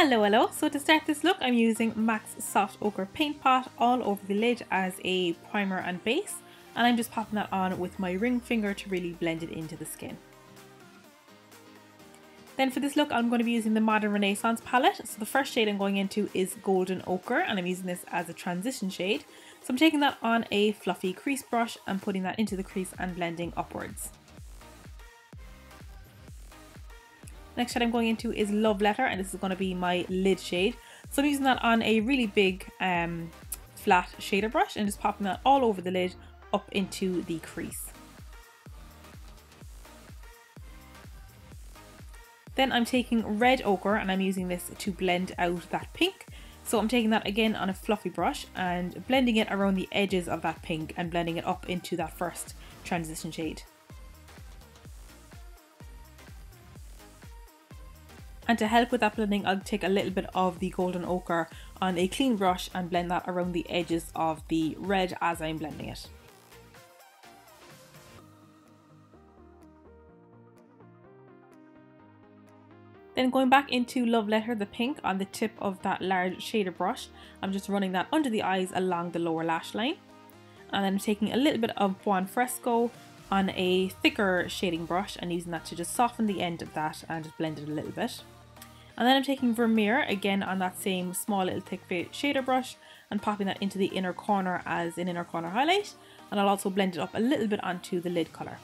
Hello. So to start this look, I'm using MAC's Soft Ochre Paint Pot all over the lid as a primer and base, and I'm just popping that on with my ring finger to really blend it into the skin. Then for this look, I'm going to be using the Modern Renaissance palette. So the first shade I'm going into is Golden Ochre, and I'm using this as a transition shade. So I'm taking that on a fluffy crease brush and putting that into the crease and blending upwards. Next shade I'm going into is Love Letter, and this is going to be my lid shade. So I'm using that on a really big flat shader brush and just popping that all over the lid up into the crease. Then I'm taking Red Ochre and I'm using this to blend out that pink. So I'm taking that again on a fluffy brush and blending it around the edges of that pink and blending it up into that first transition shade. And to help with that blending, I'll take a little bit of the Golden Ochre on a clean brush and blend that around the edges of the red as I'm blending it. Then going back into Love Letter, the pink, on the tip of that large shader brush, I'm just running that under the eyes along the lower lash line. And then I'm taking a little bit of Buon Fresco on a thicker shading brush and using that to just soften the end of that and just blend it a little bit. And then I'm taking Vermeer again on that same small little thick shader brush and popping that into the inner corner as an inner corner highlight, and I'll also blend it up a little bit onto the lid colour.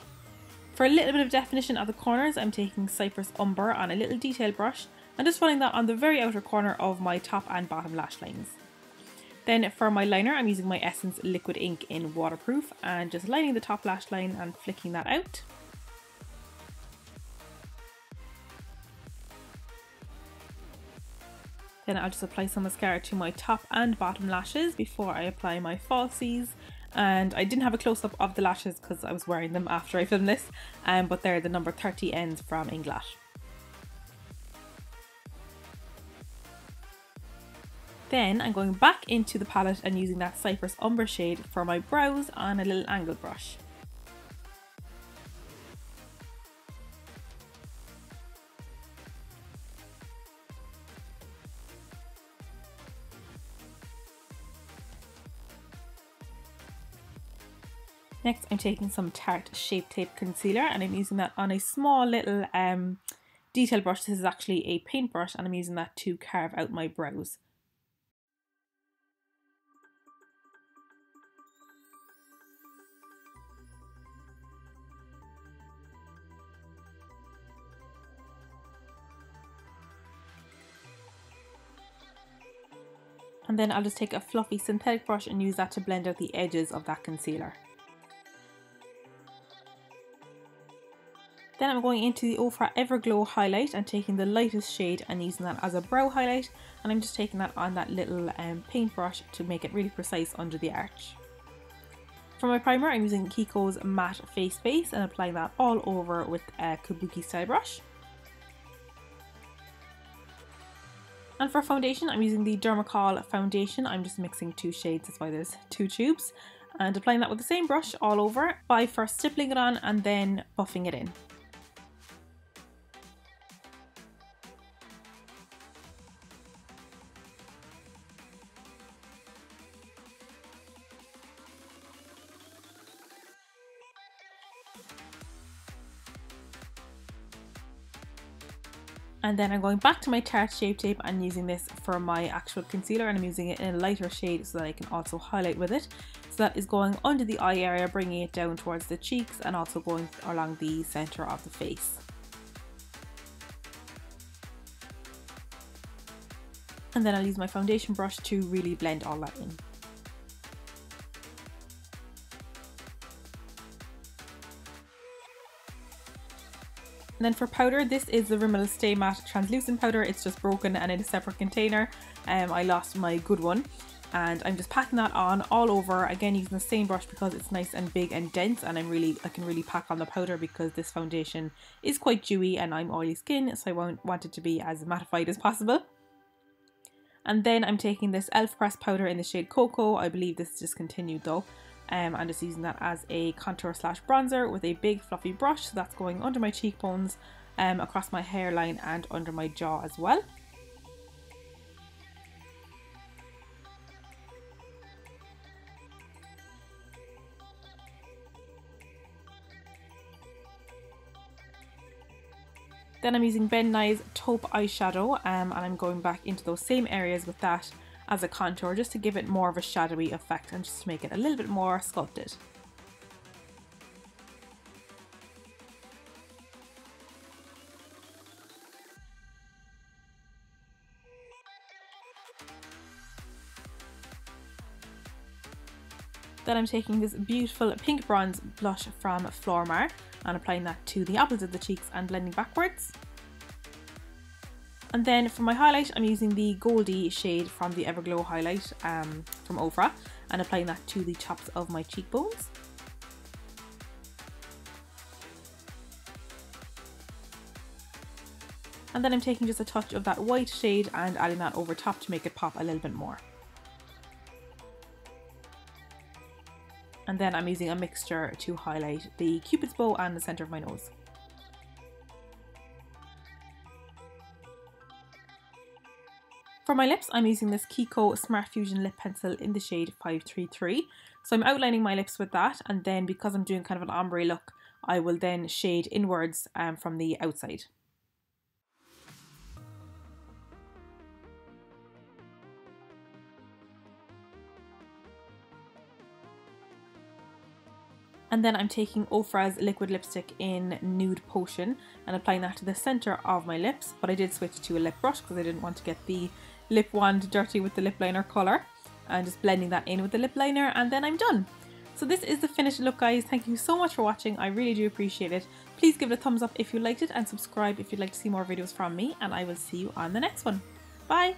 For a little bit of definition at the corners, I'm taking Cypress Umber on a little detail brush and just running that on the very outer corner of my top and bottom lash lines. Then for my liner, I'm using my Essence Liquid Ink in Waterproof and just lining the top lash line and flicking that out. Then I'll just apply some mascara to my top and bottom lashes before I apply my falsies. And I didn't have a close-up of the lashes because I was wearing them after I filmed this, but they're the number 30 ends from Inglot. Then I'm going back into the palette and using that Cypress Umber shade for my brows on a little angled brush. Next, I'm taking some Tarte Shape Tape Concealer and I'm using that on a small little detail brush. This is actually a paintbrush and I'm using that to carve out my brows. And then I'll just take a fluffy synthetic brush and use that to blend out the edges of that concealer. Then I'm going into the Ofra Everglow highlight and taking the lightest shade and using that as a brow highlight, and I'm just taking that on that little paintbrush to make it really precise under the arch. For my primer, I'm using Kiko's Matte Face Base and applying that all over with a kabuki style brush. And for foundation, I'm using the Dermacol foundation. I'm just mixing two shades, that's why there's two tubes, and applying that with the same brush all over by first stippling it on and then buffing it in. And then I'm going back to my Tarte Shape Tape and using this for my actual concealer, and I'm using it in a lighter shade so that I can also highlight with it. So that is going under the eye area, bringing it down towards the cheeks and also going along the centre of the face. And then I'll use my foundation brush to really blend all that in. And then for powder, this is the Rimmel Stay Matte translucent powder. It's just broken and in a separate container. I lost my good one and I'm just packing that on all over, again using the same brush because it's nice and big and dense, and I can really pack on the powder because this foundation is quite dewy and I'm oily skin, so I want it to be as mattified as possible. And then I'm taking this e.l.f. pressed powder in the shade Cocoa. I believe this is discontinued though. I'm just using that as a contour slash bronzer with a big fluffy brush, so that's going under my cheekbones, across my hairline and under my jaw as well. Then I'm using Ben Nye's taupe eyeshadow and I'm going back into those same areas with that as a contour, just to give it more of a shadowy effect and just to make it a little bit more sculpted. Then I'm taking this beautiful pink bronze blush from Flormar and applying that to the apples of the cheeks and blending backwards. And then for my highlight, I'm using the Goldie shade from the Everglow highlight from Ofra and applying that to the tops of my cheekbones. And then I'm taking just a touch of that white shade and adding that over top to make it pop a little bit more. And then I'm using a mixture to highlight the cupid's bow and the centre of my nose. For my lips, I'm using this Kiko Smart Fusion lip pencil in the shade 533. So I'm outlining my lips with that, and then because I'm doing kind of an ombre look, I will then shade inwards from the outside. And then I'm taking Ofra's liquid lipstick in Nude Potion and applying that to the centre of my lips, but I did switch to a lip brush because I didn't want to get the lip wand dirty with the lip liner colour, and just blending that in with the lip liner, and then I'm done. So this is the finished look, guys. Thank you so much for watching. I really do appreciate it. Please give it a thumbs up if you liked it and subscribe if you'd like to see more videos from me, and I will see you on the next one. Bye!